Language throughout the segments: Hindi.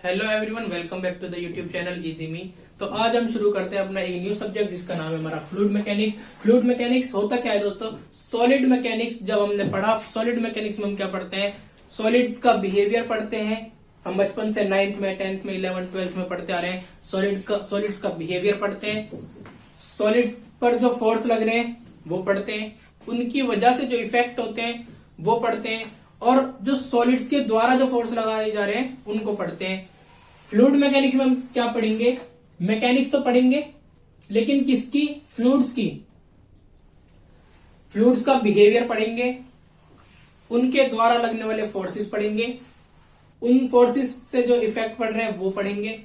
Hello everyone, welcome back to the YouTube channel easy me. तो आज हम शुरू करते हैं अपना एक न्यू सब्जेक्ट जिसका नाम है हमारा फ्लूइड मैकेनिक्स। फ्लूइड मैकेनिक्स होता क्या है दोस्तों? सॉलिड मैकेनिक्स जब हमने पढ़ा, सॉलिड मैकेनिक्स में हम क्या पढ़ते हैं? सॉलिड्स का बिहेवियर पढ़ते हैं। हम बचपन से 9th में, 10th में, 11th, 12th में पढ़ते आ रहे हैं। सॉलिड्स का बिहेवियर पढ़ते हैं। सॉलिड्स पर जो फोर्स लग रहे हैं वो पढ़ते हैं। उनकी वजह से जो इफेक्ट होते हैं वो पढ़ते हैं। और जो सॉलिड्स के द्वारा जो फोर्स लगाए जा रहे हैं उनको पढ़ते हैं। फ्लूइड मैकेनिक्स में हम क्या पढ़ेंगे? मैकेनिक्स तो पढ़ेंगे, लेकिन किसकी? फ्लूइड्स की। फ्लूइड्स का बिहेवियर पढ़ेंगे, उनके द्वारा लगने वाले फोर्सेस पढ़ेंगे, उन फोर्सेस से जो इफेक्ट पड़ रहे हैं वो पढ़ेंगे।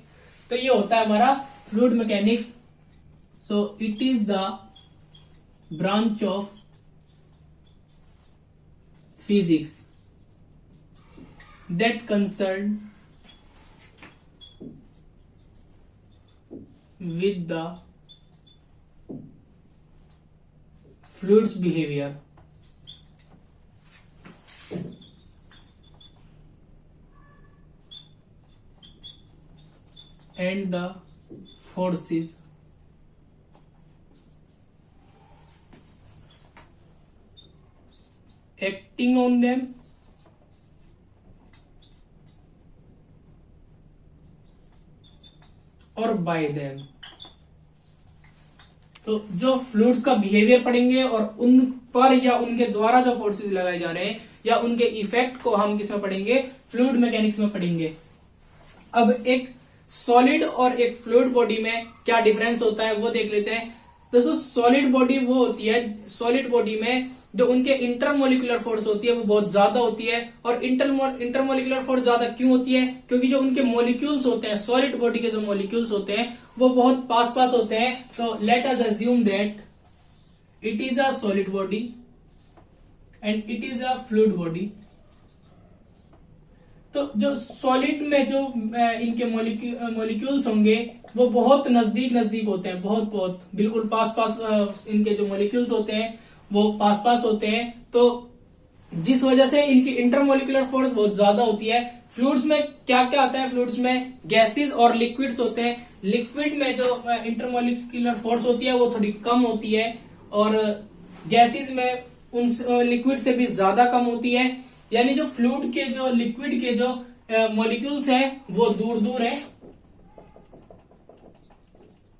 तो ये होता है हमारा fluid mechanics. So it is the branch of physics that concerned with the fluids behavior and the forces acting on them और बाय देम। तो जो फ्लूइड्स का बिहेवियर पढ़ेंगे और उन पर या उनके द्वारा जो फोर्सेस लगाए जा रहे हैं या उनके इफेक्ट को हम किस में पढ़ेंगे? फ्लूइड मैकेनिक्स में पढ़ेंगे। अब एक सॉलिड और एक फ्लूइड बॉडी में क्या डिफरेंस होता है वो देख लेते हैं। दोस्तों, सॉलिड बॉडी वो होती है, सॉलिड बॉडी में जो उनके इंटरमोलिकुलर फोर्स होती है वो बहुत ज्यादा होती है। और इंटरमोलिकुलर फोर्स ज्यादा क्यों होती है? क्योंकि जो उनके मॉलिक्यूल्स होते हैं, सॉलिड बॉडी के जो मॉलिक्यूल्स होते हैं वो बहुत पास पास होते हैं। तो late us assume that it is a solid body and it is a fluid body. तो जो सॉलिड में जो इनके मॉलिक्यूल्स होंगे वो बहुत नजदीक नजदीक होते हैं, बहुत बिल्कुल पास पास इनके जो मॉलिक्यूल्स होते हैं वो पास पास होते हैं। तो जिस वजह से इनकी इंटरमोलिकुलर फोर्स बहुत ज्यादा होती है। फ्लूइड्स में क्या क्या आता है? फ्लूइड्स में गैसेस और लिक्विड्स होते हैं। लिक्विड में जो इंटरमोलिकुलर फोर्स होती है वो थोड़ी कम होती है और गैसेस में उन लिक्विड से भी ज्यादा कम होती है। यानी जो फ्लूइड के जो लिक्विड के जो मॉलिक्यूल्स हैं वो दूर दूर है।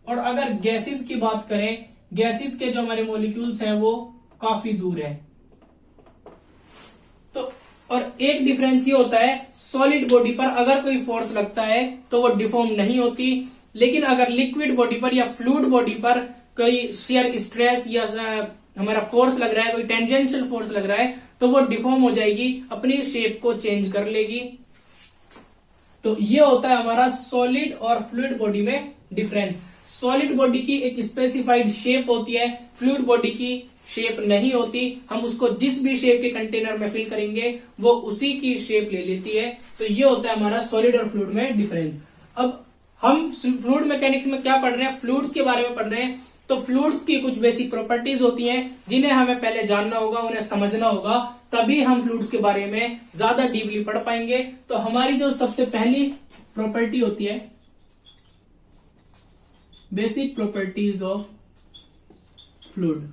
और अगर गैसेस की बात करें, गैसेस के जो हमारे मॉलिक्यूल्स हैं वो काफी दूर है। तो और एक डिफरेंस ये होता है, सॉलिड बॉडी पर अगर कोई फोर्स लगता है तो वो डिफॉर्म नहीं होती, लेकिन अगर लिक्विड बॉडी पर या फ्लूइड बॉडी पर कोई शियर स्ट्रेस या हमारा फोर्स लग रहा है, कोई टेंजेंशियल फोर्स लग रहा है तो वो डिफॉर्म हो जाएगी, अपनी शेप को चेंज कर लेगी। तो ये होता है हमारा सॉलिड और फ्लूइड बॉडी में डिफरेंस। सॉलिड बॉडी की एक स्पेसिफाइड शेप होती है, फ्लूइड बॉडी की शेप नहीं होती। हम उसको जिस भी शेप के कंटेनर में फिल करेंगे वो उसी की शेप ले लेती है। तो ये होता है हमारा सॉलिड और फ्लूइड में डिफरेंस। अब हम फ्लूइड मैकेनिक्स में क्या पढ़ रहे हैं? फ्लूइड्स के बारे में पढ़ रहे हैं। तो फ्लूइड्स की कुछ बेसिक प्रॉपर्टीज होती हैं जिन्हें हमें पहले जानना होगा, उन्हें समझना होगा, तभी हम फ्लूइड्स के बारे में ज्यादा डीपली पढ़ पाएंगे। तो हमारी जो सबसे पहली प्रॉपर्टी होती है, बेसिक प्रॉपर्टीज ऑफ फ्लूइड,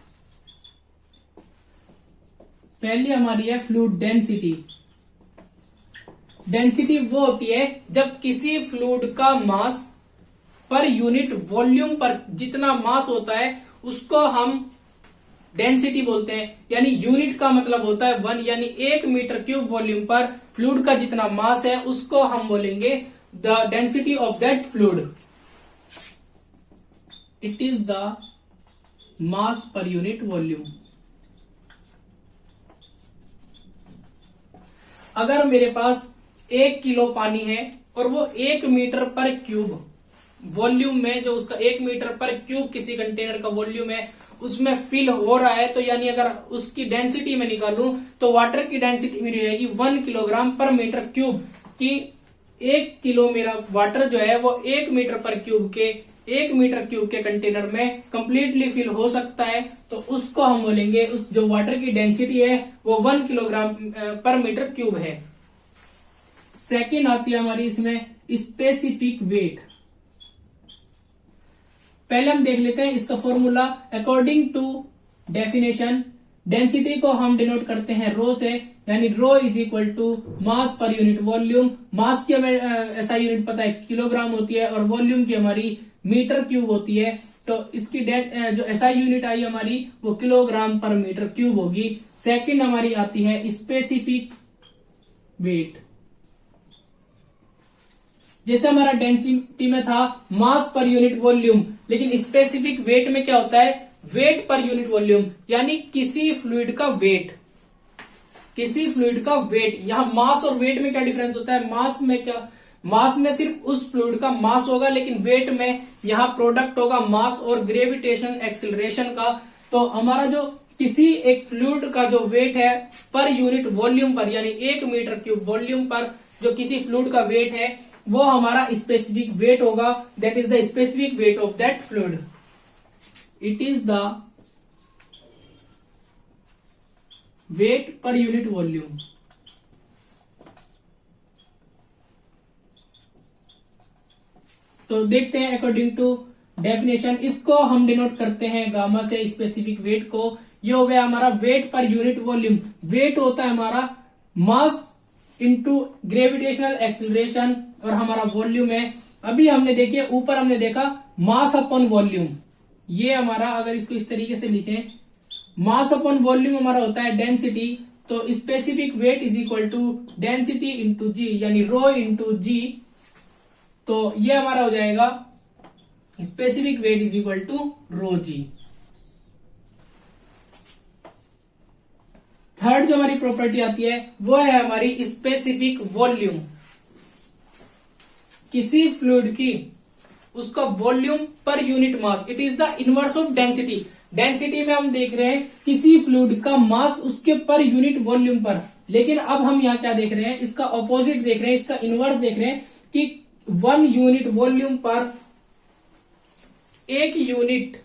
पहली हमारी है फ्लूइड डेंसिटी। डेंसिटी वो होती है जब किसी फ्लूइड का मास पर यूनिट वॉल्यूम पर जितना मास होता है उसको हम डेंसिटी बोलते हैं। यानी यूनिट का मतलब होता है 1, यानी 1 मीटर क्यूब वॉल्यूम पर फ्लूइड का जितना मास है उसको हम बोलेंगे the density of that fluid. It is the mass per unit volume. अगर मेरे पास 1 किलो पानी है और वो 1 मीटर पर क्यूब वॉल्यूम में, जो उसका 1 मीटर पर क्यूब किसी कंटेनर का वॉल्यूम है उसमें फिल हो रहा है, तो यानी अगर उसकी डेंसिटी में निकालूं तो वाटर की डेंसिटी मेरी रहेगी 1 किलोग्राम पर मीटर क्यूब। की 1 किलो मेरा वाटर जो है वो 1 मीटर पर क्यूब के 1 मीटर क्यूब के कंटेनर में कंप्लीटली फिल हो सकता है। तो उसको हम बोलेंगे, उस जो वाटर की डेंसिटी है वो 1 किलोग्राम पर मीटर क्यूब है। सेकेंड आती है हमारी इसमें स्पेसिफिक वेट। पहले हम देख लेते हैं इसका formula. According to definition, density को हम डिनोट करते हैं रो से, यानी rho is equal to mass per unit volume. मास की हमें ऐसा यूनिट पता है किलोग्राम होती है, और वॉल्यूम की हमारी मीटर क्यूब होती है। तो इसकी जो ऐसा यूनिट आई हमारी वो किलोग्राम पर मीटर क्यूब होगी। सेकंड हमारी आती है स्पेसिफिक वेट। जैसे हमारा डेंसिटी में था मास पर यूनिट वॉल्यूम, लेकिन स्पेसिफिक वेट में क्या होता है, वेट पर यूनिट वॉल्यूम, यानी किसी फ्लूइड का वेट। किसी फ्लूइड का वेट, यहां मास और वेट में क्या डिफरेंस होता है, मास में क्या, मास में सिर्फ उस फ्लूइड का मास होगा, लेकिन वेट में यहां प्रोडक्ट होगा मास और ग्रेविटेशन एक्सिलरेशन का। तो हमारा जो किसी एक फ्लूइड का जो वेट है पर यूनिट वॉल्यूम पर, यानी 1 मीटर क्यूब वॉल्यूम पर जो किसी फ्लूइड का वेट है, वो हमारा स्पेसिफिक वेट होगा। That is the specific weight of that fluid. It is the weight per unit volume. तो देखते हैं अकॉर्डिंग टू डेफिनेशन, इसको हम डिनोट करते हैं गामा से, स्पेसिफिक वेट को। ये हो गया हमारा wait per unit volume. Wait होता है हमारा मास इंटू ग्रेविटेशनल एक्सिलरेशन, और हमारा वॉल्यूम है, अभी हमने देखिए ऊपर हमने देखा मास अपॉन वॉल्यूम। ये हमारा, अगर इसको इस तरीके से लिखें, मास अपॉन वॉल्यूम हमारा होता है डेंसिटी। तो specific weight is equal to density into G, यानी रो इंटू जी। तो ये हमारा हो जाएगा specific weight is equal to rho G. Third जो हमारी प्रॉपर्टी आती है वो है हमारी स्पेसिफिक वॉल्यूम। किसी फ्लूइड की उसका volume per unit mass, it is the inverse of density. Density में हम देख रहे हैं किसी फ्लूइड का मास उसके पर यूनिट वॉल्यूम पर, लेकिन अब हम यहाँ क्या देख रहे हैं, इसका ऑपोजिट देख रहे हैं, इसका इनवर्स देख रहे हैं कि 1 यूनिट वॉल्यूम पर 1 यूनिट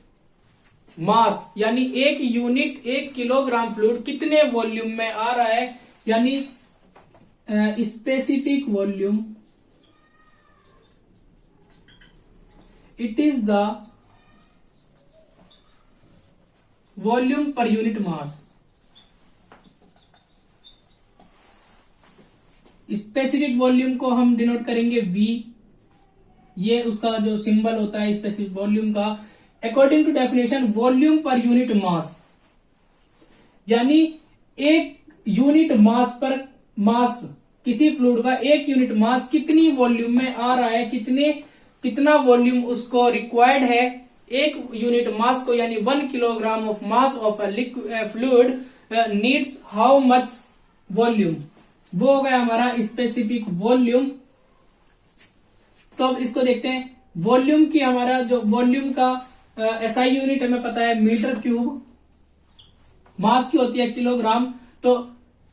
मास, यानी 1 यूनिट 1 किलोग्राम फ्लूइड कितने वॉल्यूम में आ रहा है, यानी specific volume, it is the volume per unit mass. Specific volume को हम डिनोट करेंगे V, ये उसका जो सिंबल होता है स्पेसिफिक वॉल्यूम का। According to definition, volume per unit mass, यानी 1 यूनिट मास पर, मास किसी फ्लूइड का 1 यूनिट मास कितनी वॉल्यूम में आ रहा है, कितना वॉल्यूम उसको रिक्वायर्ड है 1 यूनिट मास को, यानी 1 kilogram of mass of a fluid needs how much volume. वो हो गया हमारा स्पेसिफिक वॉल्यूम। तो अब इसको देखते हैं, वॉल्यूम की, हमारा जो वॉल्यूम का एसआई यूनिट हमें पता है मीटर क्यूब, मास की होती है किलोग्राम। तो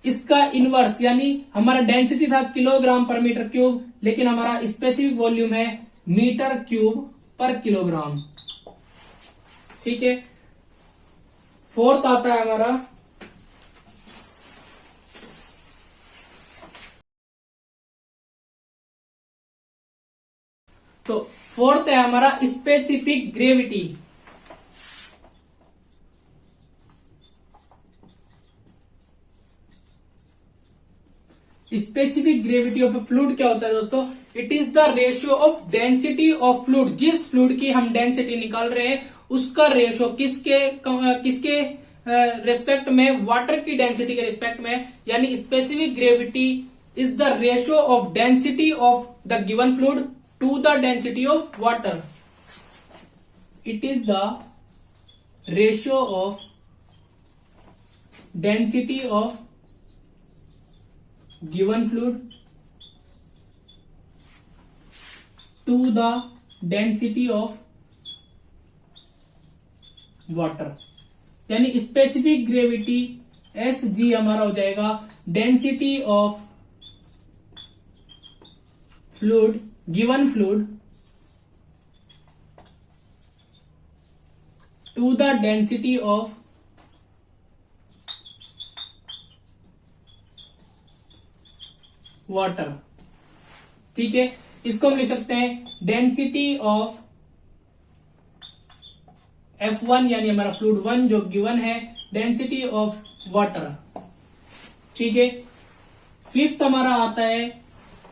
इसका इनवर्स, यानी हमारा डेंसिटी था किलोग्राम पर मीटर क्यूब, लेकिन हमारा स्पेसिफिक वॉल्यूम है मीटर क्यूब पर किलोग्राम। ठीक है। फोर्थ आता है हमारा फोर्थ है हमारा specific gravity. Specific gravity of A fluid क्या होता है दोस्तों, it is the ratio of density of fluid. जिस फ्लूइड की हम डेंसिटी निकाल रहे हैं उसका रेशियो किसके रेस्पेक्ट में, वाटर की डेंसिटी के रेस्पेक्ट में, यानी specific gravity is the ratio of density of the given fluid to the density of water. It is the ratio of density of given fluid to the density of water. यानी स्पेसिफिक ग्रेविटी SG हमारा हो जाएगा density of fluid, given fluid to the density of water। ठीक है। इसको हम लिख सकते हैं डेंसिटी ऑफ F1 यानी हमारा फ्लूइड 1 जो गिवन है, डेंसिटी ऑफ वाटर। ठीक है, फिफ्थ हमारा आता है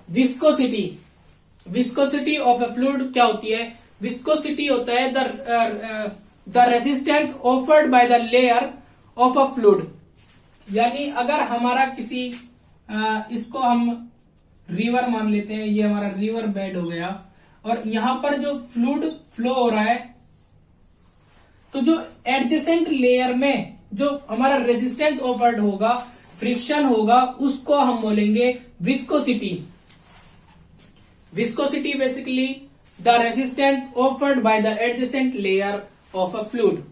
viscosity. Viscosity of A fluid क्या होती है? विस्कोसिटी होता है the resistance offered by the layer of a fluid. यानी अगर हमारा किसी इसको हम रिवर मान लेते हैं, ये हमारा रिवर बेड हो गया, और यहां पर जो फ्लूइड फ्लो हो रहा है, तो जो एडजेसेंट लेयर में जो हमारा रेजिस्टेंस ऑफर्ड होगा, फ्रिक्शन होगा, उसको हम बोलेंगे viscosity. Viscosity basically the resistance offered by the adjacent layer of a fluid.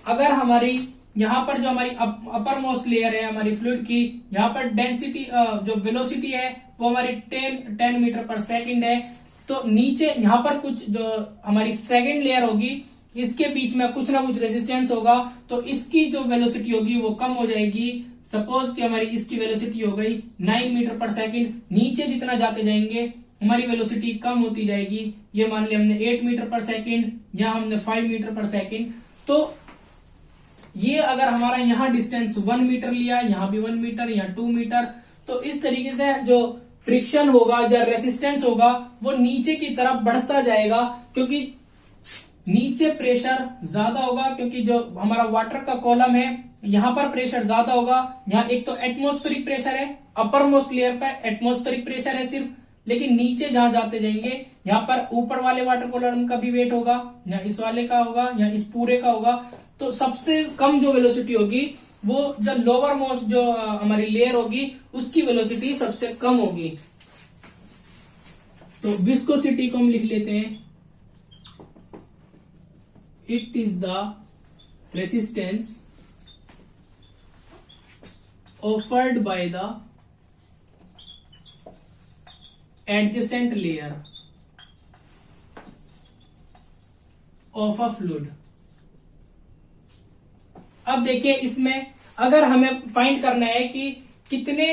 अगर हमारी यहां पर जो हमारी अपर मोस्ट लेयर है हमारी फ्लूइड की, यहां पर डेंसिटी जो वेलोसिटी है वो हमारी 10 मीटर पर सेकंड है, तो नीचे यहां पर कुछ जो हमारी सेकंड लेयर होगी, इसके बीच में कुछ ना कुछ रेजिस्टेंस होगा, तो इसकी जो वेलोसिटी होगी वो कम हो जाएगी। सपोज कि हमारी इसकी वेलोसिटी हो गई 9 मीटर पर सेकंड, नीचे जितना जाते जाएंगे हमारी वेलोसिटी कम होती जाएगी। ये मान लिया हमने 8 मीटर पर सेकंड, यहां हमने 5 मीटर पर सेकंड। तो ये अगर हमारा यहाँ डिस्टेंस 1 मीटर लिया, यहां भी 1 मीटर, यहाँ 2 मीटर, तो इस तरीके से जो फ्रिक्शन होगा, जो रेसिस्टेंस होगा, वो नीचे की तरफ बढ़ता जाएगा, क्योंकि नीचे प्रेशर ज्यादा होगा, क्योंकि जो हमारा वाटर का कॉलम है यहां पर प्रेशर ज्यादा होगा। यहाँ एक तो एटमॉस्फेरिक प्रेशर है, अपर मोस्ट लेयर पर एटमॉस्फेरिक प्रेशर है सिर्फ, लेकिन नीचे जहां जाते जाएंगे यहाँ पर ऊपर वाले वाटर कॉलम का भी वेट होगा, यहाँ इस वाले का होगा, यहाँ इस पूरे का होगा। तो सबसे कम जो वेलोसिटी होगी वो जो लोअर मोस्ट जो हमारी लेयर होगी उसकी वेलोसिटी सबसे कम होगी। तो विस्कोसिटी को हम लिख लेते हैं, it is the resistance offered by the adjacent layer of a fluid। अब देखिए इसमें अगर हमें फाइंड करना है कि कितने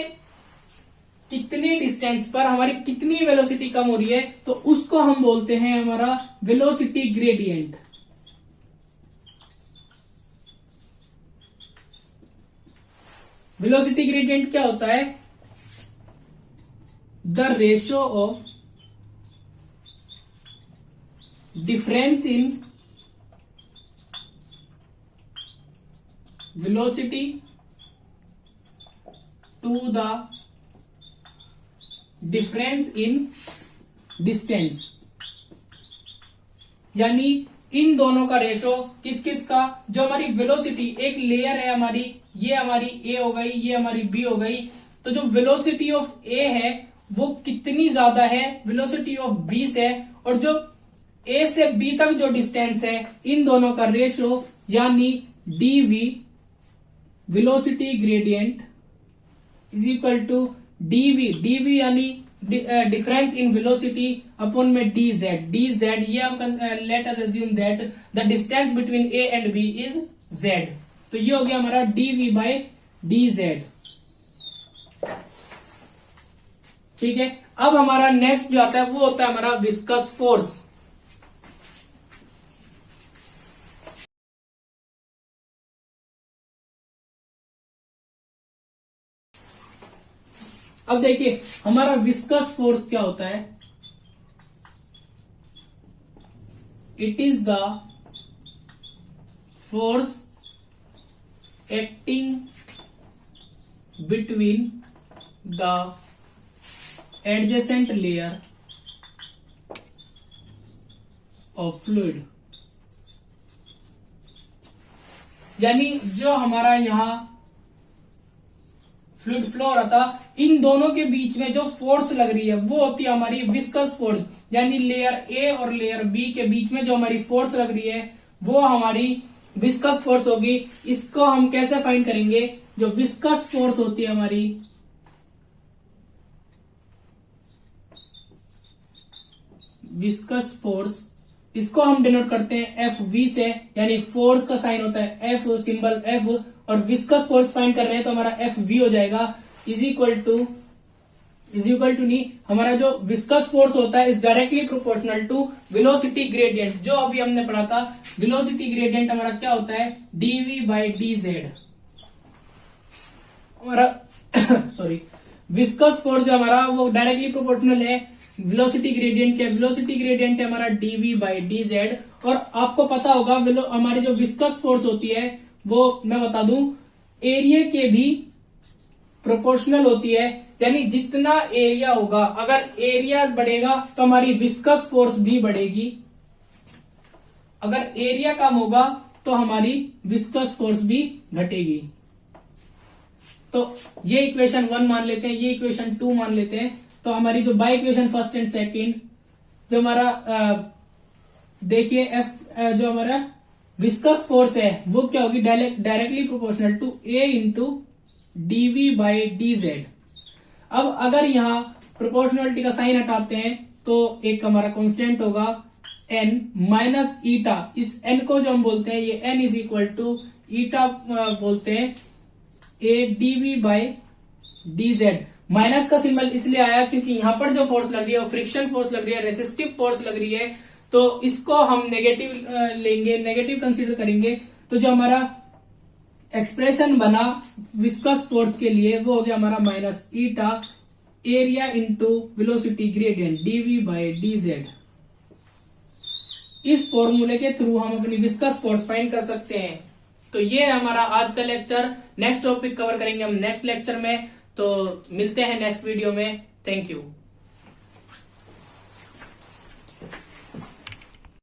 डिस्टेंस पर हमारी कितनी वेलोसिटी कम हो रही है, तो उसको हम बोलते हैं हमारा वेलोसिटी ग्रेडियंट। वेलोसिटी ग्रेडियंट क्या होता है? The ratio of difference in velocity to the difference in distance. यानी इन दोनों का रेशो किस किस का? जो हमारी वेलोसिटी, एक लेयर है हमारी, ये हमारी ए हो गई, ये हमारी बी हो गई, तो जो वेलोसिटी ऑफ ए है वो कितनी ज्यादा है वेलोसिटी ऑफ बी से, और जो ए से बी तक जो डिस्टेंस है इन दोनों का रेशो यानी dv velocity gradient is equal to dv यानी डिफरेंस इन वेलोसिटी अपॉन में डी जेड। ये हम let us assume that the distance between A and B is z. तो ये हो गया हमारा डीवी बाय डी जेड। ठीक है, अब हमारा नेक्स्ट जो आता है वो होता है हमारा विस्कस फोर्स। अब देखिए हमारा विस्कस फोर्स क्या होता है? It is the force acting between the adjacent layer of fluid. यानी जो हमारा यहां फ्लूइड फ्लो हो रहा था, इन दोनों के बीच में जो फोर्स लग रही है वो होती है हमारी विस्कस फोर्स। यानी लेयर ए और लेयर बी के बीच में जो हमारी फोर्स लग रही है वो हमारी विस्कस फोर्स होगी। इसको हम कैसे फाइंड करेंगे? जो विस्कस फोर्स होती है हमारी, विस्कस फोर्स, इसको हम डिनोट करते हैं एफ वी से, यानी फोर्स का साइन होता है एफ, सिंबल एफ, और विस्कस फोर्स फाइंड कर रहे हैं तो हमारा एफ वी हो जाएगा is equal to is equal to नहीं, हमारा जो विस्कस फोर्स होता है is directly proportional to velocity gradient. जो अभी हमने पढ़ा था वेलोसिटी ग्रेडियंट हमारा क्या होता है, dv बाई dz। हमारा सॉरी विस्कस फोर्स जो हमारा वो डायरेक्टली प्रोपोर्शनल है वेलोसिटी ग्रेडियंट के। वेलोसिटी ग्रेडियंट है हमारा dv बाई dz। और आपको पता होगा हमारी जो विस्कस फोर्स होती है वो मैं बता दूं एरिया के भी प्रोपोर्शनल होती है। यानी जितना एरिया होगा, अगर एरिया बढ़ेगा तो हमारी विस्कस फोर्स भी बढ़ेगी, अगर एरिया कम होगा तो हमारी विस्कस फोर्स भी घटेगी। तो ये इक्वेशन 1 मान लेते हैं, ये इक्वेशन 2 मान लेते हैं। तो हमारी जो by equation first and second जो हमारा देखिए एफ जो हमारा विस्कस फोर्स है वो क्या होगी, directly proportional to A into dv by dz. अब अगर यहाँ प्रोपोर्शनलिटी का साइन हटाते हैं तो एक हमारा कांस्टेंट होगा एन माइनस ईटा। इस एन को जो हम बोलते हैं ये एन इज इक्वल टू ईटा बोलते हैं ए डीवी बाई डीजेड। माइनस का सिंबल इसलिए आया क्योंकि यहां पर जो फोर्स लग रही है वो फ्रिक्शन फोर्स लग रही है, रेसिस्टिव फोर्स लग रही है, तो इसको हम नेगेटिव लेंगे, नेगेटिव कंसीडर करेंगे। तो जो हमारा एक्सप्रेशन बना विस्कस फोर्स के लिए वो हो गया हमारा minus eta area into velocity gradient dv by dz. इस फॉर्मूले के थ्रू हम अपनी विस्कस फोर्स फाइंड कर सकते हैं। तो ये हमारा आज का लेक्चर। नेक्स्ट टॉपिक कवर करेंगे हम नेक्स्ट लेक्चर में। तो मिलते हैं नेक्स्ट वीडियो में। Thank you.